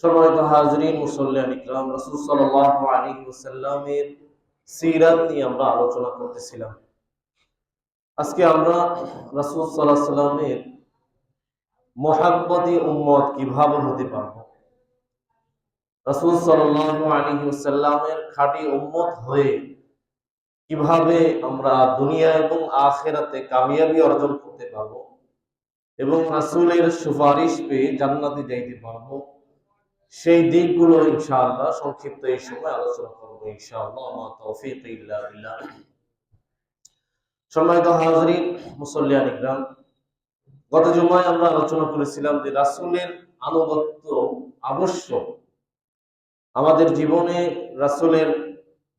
সম্মানিত হাজরিন মুসল্লিয়ান ইকরাম, রাসূল সাল্লাল্লাহু আলাইহি ওয়াসাল্লামের সিরাত নিয়ে আমরা আলোচনা করতেছিলাম। আজকে আমরা রাসূল সাল্লাল্লাহু আলাইহি ওয়াসাল্লামের মুহাব্বতি উম্মত কিভাবে হতে পারবো, রাসূল সাল্লাল্লাহু আলাইহি ওয়াসাল্লামের খাঁটি উম্মত হয়ে কিভাবে আমরা দুনিয়া এবং আখিরাতে কামিয়াবি অর্জন করতে পারবো এবং রাসূলের সুপারিশ পেয়ে জান্নাতে যাইতে পারবো, সেই দিকগুলো ইনশাআল্লাহ সংক্ষিপ্ত এই সময় আলোচনা করবো ইনশাআল্লাহ। মা তৌফিক ইল্লা বিল্লাহ। সম্মানিত হাজরিন মুসল্লিয়ান ইকরাম, গত জুমায় আমরা আলোচনা করেছিলাম যে রাসূলের আনুগত্য আবশ্যক। আমাদের জীবনে রাসূলের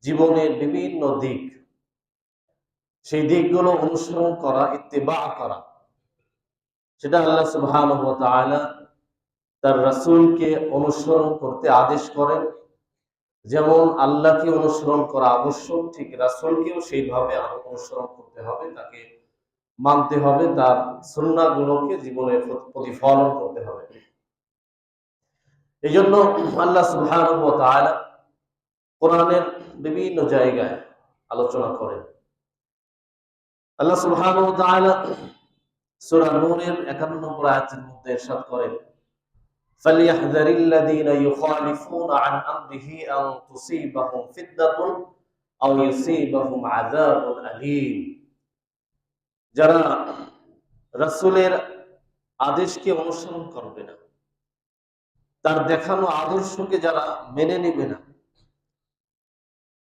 জীবনের বিভিন্ন দিক, সেই দিকগুলো অনুসরণ করা, ইত্তিবা করা, সেটা আল্লাহ সুবহানাহু ওয়া তাআলা তার রাসূলকে অনুসরণ করতে আদেশ করেন। যেমন আল্লাহকে অনুসরণ করা আবশ্যক, ঠিক রাসূলকেও সেইভাবে অনুসরণ করতে হবে, তাকে মানতে হবে, তার সুন্নাহগুলোকে জীবনে প্রতিফলন করতে হবে। এই জন্য আল্লাহ সুবহানাহু ওয়া তাআলা কোরআনের বিভিন্ন জায়গায় আলোচনা করেন। আল্লাহ সুবহানাহু ওয়া তাআলা সূরা নূরের 51 নম্বর আয়াতের মধ্যে ইরশাদ করেন, فَلْيَحْذَرِ الَّذِينَ يُخَالِفُونَ عَنْ أَمْرِهِ أَنْ تُصِيبَهُمْ فِتْنَةٌ أَوْ يُصِيبَهُمْ عَذَابٌ أَلِيمٌ। যারা রাসূলের আদেশকে অনুসরণ করবে না, তার দেখানো আদর্শকে যারা মেনে নেবে না,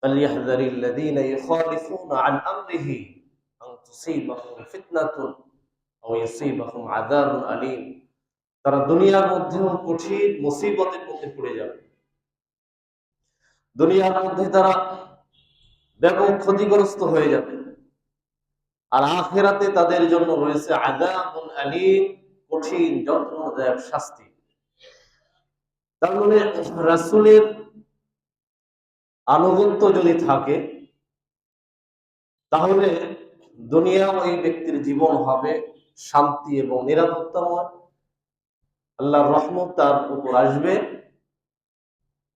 فَلْيَحْذَرِ الَّذِينَ يُخَالِفُونَ عَنْ أَمْرِهِ أَنْ تُصِيبَهُمْ فِتْنَةٌ أَوْ يُصِيبَهُمْ عَذَابٌ أَلِيمٌ। তারা দুনিয়ার মধ্যেও কঠিন মুসিবতের মধ্যে পড়ে যাবে, দুনিয়ার মধ্যে তারা ব্যাপক ক্ষতিগ্রস্ত হয়ে যাবে, আর আখিরাতে তাদের জন্য রয়েছে আযাবুন আলীম, কঠিন যন্ত্রণাদায়ক শাস্তি। তার মানে রাসূলের আনুগত্য যদি থাকে, তাহলে দুনিয়া ওই ব্যক্তির জীবন হবে শান্তি এবং নিরাপত্তাময়, আল্লাহর রহমত তার উপর আসবে।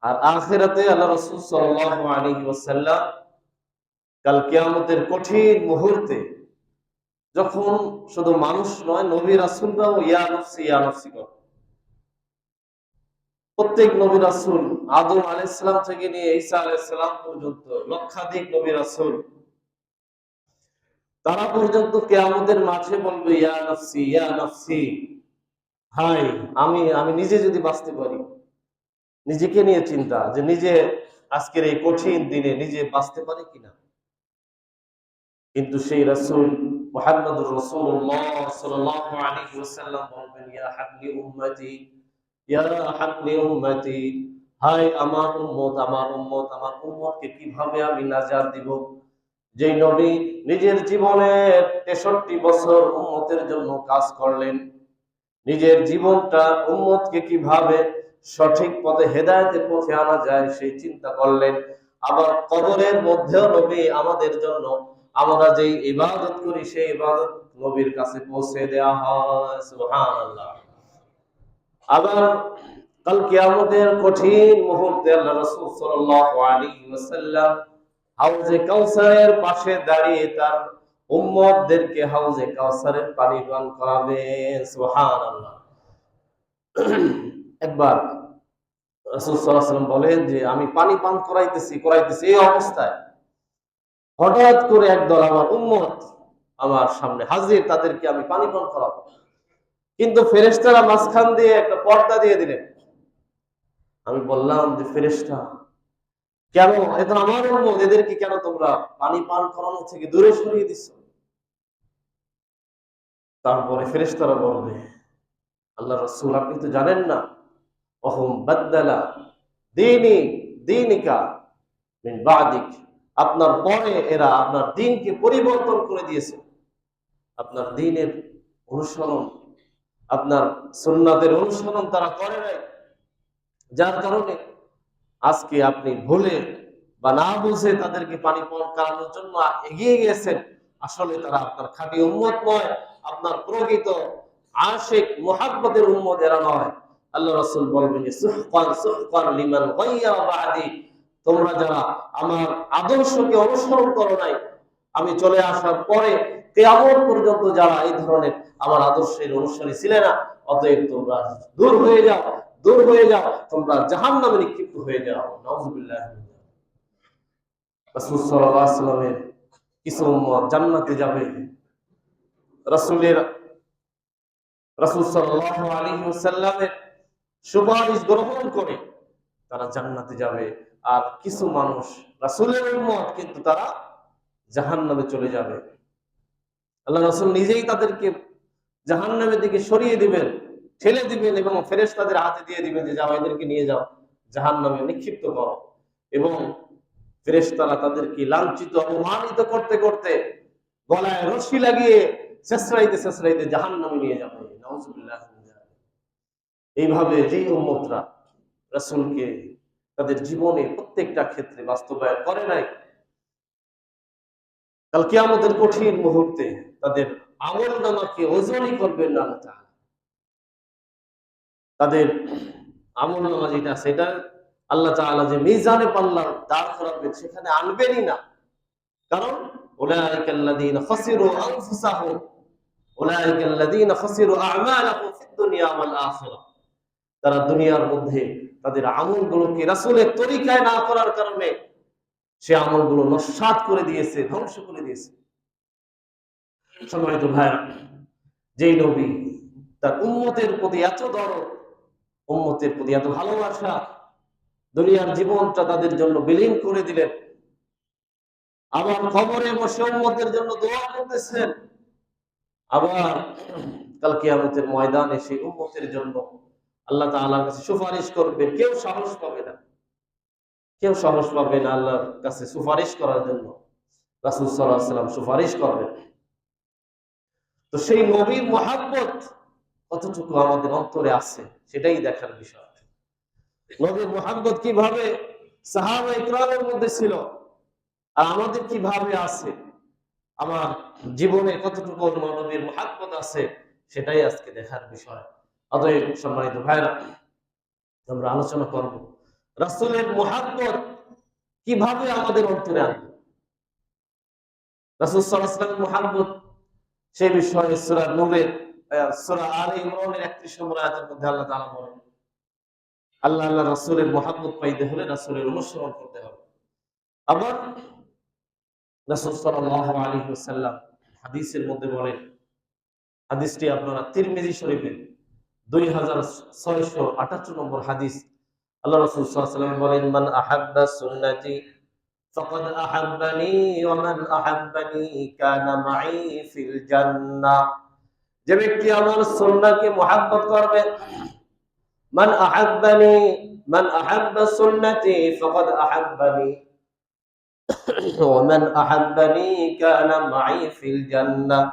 আর আখিরাতে আল্লাহ রাসূল সাল্লাল্লাহু আলাইহি ওয়াসাল্লাম কাল কিয়ামতের কঠিন মুহূর্তে, যখন শুধু মানুষ নয়, নবী রাসূলরাও ইয়া নফসি ইয়া নফসি করে। প্রত্যেক নবী রাসূল, আদম আলাইহিস সালাম থেকে নিয়ে ঈসা আলাইহিস সালাম পর্যন্ত লক্ষাধিক নবী রাসূল, তারা পর্যন্ত কিয়ামতের মাঠে বলবে ইয়া নফসি ইয়া নফসি। হায়, আমি নিজে যদি বাঁচতে পারি, নিজেকে নিয়ে চিন্তা যে নিজে আজকের এই কঠিন দিনে নিজে বাঁচতে পারি কিনা। কিন্তু সেই রাসূল মুহাম্মদুর রাসূলুল্লাহ সাল্লাল্লাহু আলাইহি ওয়াসাল্লাম বলবেন, ইয়া হাবলি উম্মতি ইয়া হাবলি উম্মতি, হায় আমার উম্মত, আমার উম্মত, আমার উম্মতকে কিভাবে আমি নাজাত দিব। যেই নবী নিজের জীবনের 63 বছর উম্মতের জন্য কাজ করলেন, নিজের জীবনটা উম্মতকে কিভাবে সঠিক পথে, হেদায়েতের পথে আনা যায় সেই চিন্তা করলেন। আবার কবরের মধ্যেও নবী আমাদের জন্য আমরা যেই ইবাদত করি সেই ইবাদত নবীর কাছে পৌঁছে দেওয়া হয়। সুবহানাল্লাহ। আবার কাল কিয়ামতের কঠিন মুহূর্তে আল্লাহ রাসূল সাল্লাল্লাহু আলাইহি ওয়াসাল্লাম হাউজে কাউসারের পাশে দাঁড়িয়ে তার উম্মতদেরকে হাউজে কাউসারের পানি পান করাবেন। সুবহানাল্লাহ। একবার রাসূল সাল্লাল্লাহু আলাইহি ওয়াসাল্লাম বলেন যে আমি পানি পান করাইতেছি এই অবস্থায় হঠাৎ করে একদল আমার উম্মত আমার সামনে হাজির, তাদেরকে আমি পানি পান করাবো, কিন্তু ফেরেশতারা মাঝখান দিয়ে একটা পর্দা দিয়ে দিলেন। আমি বললাম যে ফেরেশতা কেন, এটা আমার উম্মত, এদেরকে কেন তোমরা পানি পান করানো থেকে দূরে সরিয়ে দিচ্ছ? তারপরে ফেরেশতারা বলবে, আল্লাহ রাসূল আপনি তো জানেন না, ওহুম বাদদালা দীনি দীনিকা মিন বাদিক, আপনার পরে এরা আপনার দ্বীনকে পরিবর্তন করে দিয়েছে, আপনার দ্বীনের অনুসরণ, আপনার সুন্নাতের অনুসরণ তারা করে নাই, যার কারণে আজকে আপনি ভুলে বা না বুঝে তাদেরকে পানি পান করানোর জন্য এগিয়ে গিয়েছেন। আসলে তারা আপনার খাঁটি উম্মত নয়, আপনার প্রকৃত আশিক মুহাব্বতের উম্মত এরা নয়, আল্লাহ রাসূল বলবেন যে সুহকান সুহকান লিমান গায়্যারা বাদি, তোমরা যারা আমার আদর্শকে অনুসরণ করো নাই আমি চলে আসার পরে কিয়ামত পর্যন্ত যারা এই ধরনের আমার আদর্শের অনুসারী ছিলে না, অতএব তোমরা দূর হয়ে যাও, দূর হয়ে যাও, তোমরা জাহান্নামে নিক্ষিপ্ত হয়ে যাও। নাউযুবিল্লাহ। রাসূল সাল্লাল্লাহু আলাইহি ওয়াসাল্লামের কিছু উম্মত জান্নাতে যাবে, রাসূল সাল্লাল্লাহু আলাইহি ওয়াসাল্লামের সুপারিশ গ্রহণ করে তারা জান্নাতে যাবে, আর কিছু মানুষ রাসূলের উম্মত কিন্তু তারা জাহান্নামে চলে যাবে। আল্লাহ রাসূল নিজেই তাদেরকে জাহান্নামের দিকে সরিয়ে দিবেন, ঠেলে দিবেন এবং ফেরেশতাদের হাতে দিয়ে দিবেন যে যাও এদেরকে নিয়ে যাও জাহান্নামে নিক্ষিপ্ত করো, এবং ফেরেশতারা তাদেরকে লাঞ্ছিত অপমানিত করতে করতে গলায় রশি লাগিয়ে ছেঁচড়াইতে ছেঁচড়াইতে জাহান্নামে নিয়ে যাবে। নাউযুবিল্লাহ। এইভাবে যেই উম্মতরা রাসূলকে তাদের জীবনে প্রত্যেকটা ক্ষেত্রে বাস্তবায়ন করে নাই, কাল কিয়ামতের কঠিন মুহূর্তে তাদের আমলনামাকে ওজনই করবেন না আল্লাহ তাআলা। তাদের আমলনামা যেটা সেটা আল্লাহ তাআলা যে মিজানে পাল্লা দাঁড় করাবেন সেখানে আনবেনই না। কারণ উলাইকাল্লাযীনা খাসিরু আনফুসাহুম উলাইকাল্লাযীনা খাসিরু আ'মালাহুম ফিদ দুনিয়া ওয়াল আখিরাহ। তারা দুনিয়ার মধ্যে তাদের আমলগুলোকে রাসূলের তরিকায় না করার কারণে সে আমলগুলো নস্যাৎ করে দিয়েছে, ধ্বংস করে দিয়েছে। সম্মানিত ভাইরা, যেই নবী তার উম্মতের প্রতি এত দরদ, উম্মতের প্রতি এত ভালোবাসা, দুনিয়ার জীবনটা তাদের জন্য বিলীন করে দিলেন, আবার কবরে বসে উম্মতের জন্য দোয়া করতেছেন, আবার কাল কিয়ামতের ময়দানে সেই উম্মতের জন্য আল্লাহ তাআলার কাছে সুপারিশ করবেন। কেউ সাহস পাবে না, কেউ সাহস পাবে না আল্লাহর কাছে সুপারিশ করার জন্য। রাসূল সাল্লাল্লাহু আলাইহি ওয়াসাল্লাম সুপারিশ করবেন। তো সেই নবীর মহব্বত কতটুকু আমাদের অন্তরে আছে সেটাই দেখার বিষয়। নবীর মহব্বত কিভাবে সাহাবায়ে কিরামের মধ্যে ছিল আর আমাদের কিভাবে আছে, আমার জীবনে কতটুকু নবীর মহব্বত আছে সেটাই আজকে দেখার বিষয়। অতএব সম্মানিত ভাইরা, আমরা আলোচনা করব রাসূলের মহব্বত কিভাবে আমাদের অন্তরে আনবে। রাসূল সাল্লাল্লাহু আলাইহি ওয়াসাল্লামের মহব্বত সেই বিষয়ে সূরা নূরের সূরা আলে ইমরানের 31 নম্বর আয়াতের মধ্যে আল্লাহ তাআলা বলেন, আল্লাহ রাসূলের মহব্বত পাইতে হলে রাসূলের অনুসরণ করতে হবে। আবার রাসূল সাল্লাল্লাহু আলাইহি ওয়াসাল্লাম হাদিসের মধ্যে বলেন, হাদিসটি আপনারা তিরমিজি শরীফের 2678 নম্বর হাদিস। আল্লাহ রাসূল সাল্লাল্লাহু আলাইহি ওয়াসাল্লাম বলেন, মান আহাব্বা সুন্নতি ফাকাদ আহাব্বানি ওয়া মান আহাব্বানি কানা মাই ফিল জান্নাহ। যে ব্যক্তি আমার সুন্নাহকে মহব্বত করবে, মান আহাব্বানি মান আহাব্বা সুন্নতি ফাকাদ আহাব্বানি ওয়া মান আহাব্বানি কানা মাই ফিল জান্নাহ।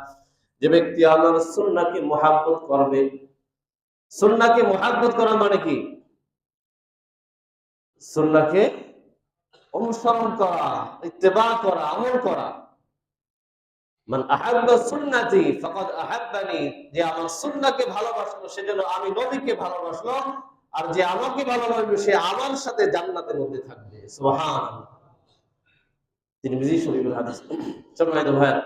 যে ব্যক্তি আমার সুন্নাহকে মহব্বত করবে, সুন্নাহকে মহব্বত করা মানে কি? সুন্নাহকে অনুসরণ করা, ইত্তেবা করা, আমল করা। মান আহাব্বা সুন্নতি ফাকাদ আহাব্বানি, যে আমার সুন্নাহকে ভালোবাসলো সেজন্য আমি নবীকে ভালোবাসলো, আর যে আমাকে ভালোবাসবে সে আমার সাথে জান্নাতের মধ্যে থাকবে। সুবহানাল্লাহ। তিরমিজি শরীফের হাদিস। সম্মানিত ভাইরা,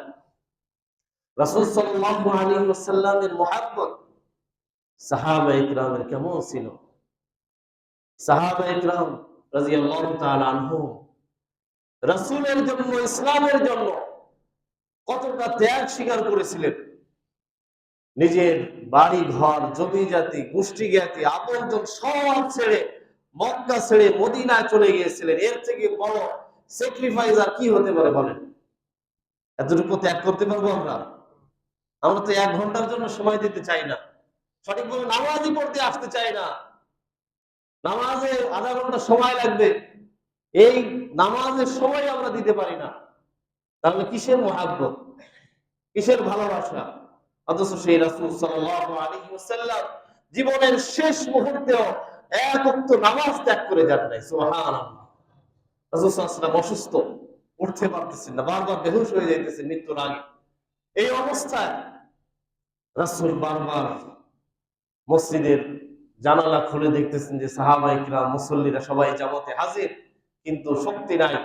রাসূল সাল্লাল্লাহু আলাইহি ওয়াসাল্লামের মহব্বত সাহাবায়ে কিরামের কেমন ছিল? সাহাবায়ে কিরাম রাদিয়াল্লাহু তাআলা আনহুম রাসূলের জন্য, ইসলামের জন্য কতটা ত্যাগ স্বীকার করেছিলেন। নিজের বাড়ি ঘর, জমি জাতি, গোষ্ঠী জ্ঞাতি, আপনজন সব ছেড়ে মক্কা ছেড়ে মদিনায় চলে গিয়েছিলেন। এর থেকে বড় স্যাক্রিফাইস আর কি হতে পারে বলেন? এতটুকু ত্যাগ করতে পারবো আমরা? আমরা তো 1 ঘন্টার জন্য সময় দিতে চাই না, সঠিকভাবে নামাজই পড়তে আসতে চাই না। নামাজে আধা ঘন্টা সময় লাগবে, এই নামাজের সময় আমরা দিতে পারি না। তাহলে কিসের মহব্বত, কিসের ভালোবাসা? অথচ সেই রাসূল সাল্লাল্লাহু আলাইহি ওয়াসাল্লাম জীবনের শেষ মুহূর্তেও 1 ওয়াক্ত নামাজ ত্যাগ করে যান নাই। সুবহানাল্লাহ। রাসূল সাল্লাল্লাহু আলাইহি ওয়াসাল্লাম অসুস্থ, উঠতে পারতেছেন না, বারবার বেহুশ হয়ে যাইতেছেন মৃত্যুর আগে। এই অবস্থায় রাসূল বারবার মসজিদের জানালা খুলে দেখতেছেন যে সাহাবায়ে কিরাম মুসল্লিরা সবাই জামাতে হাজির, কিন্তু শক্তি নাই।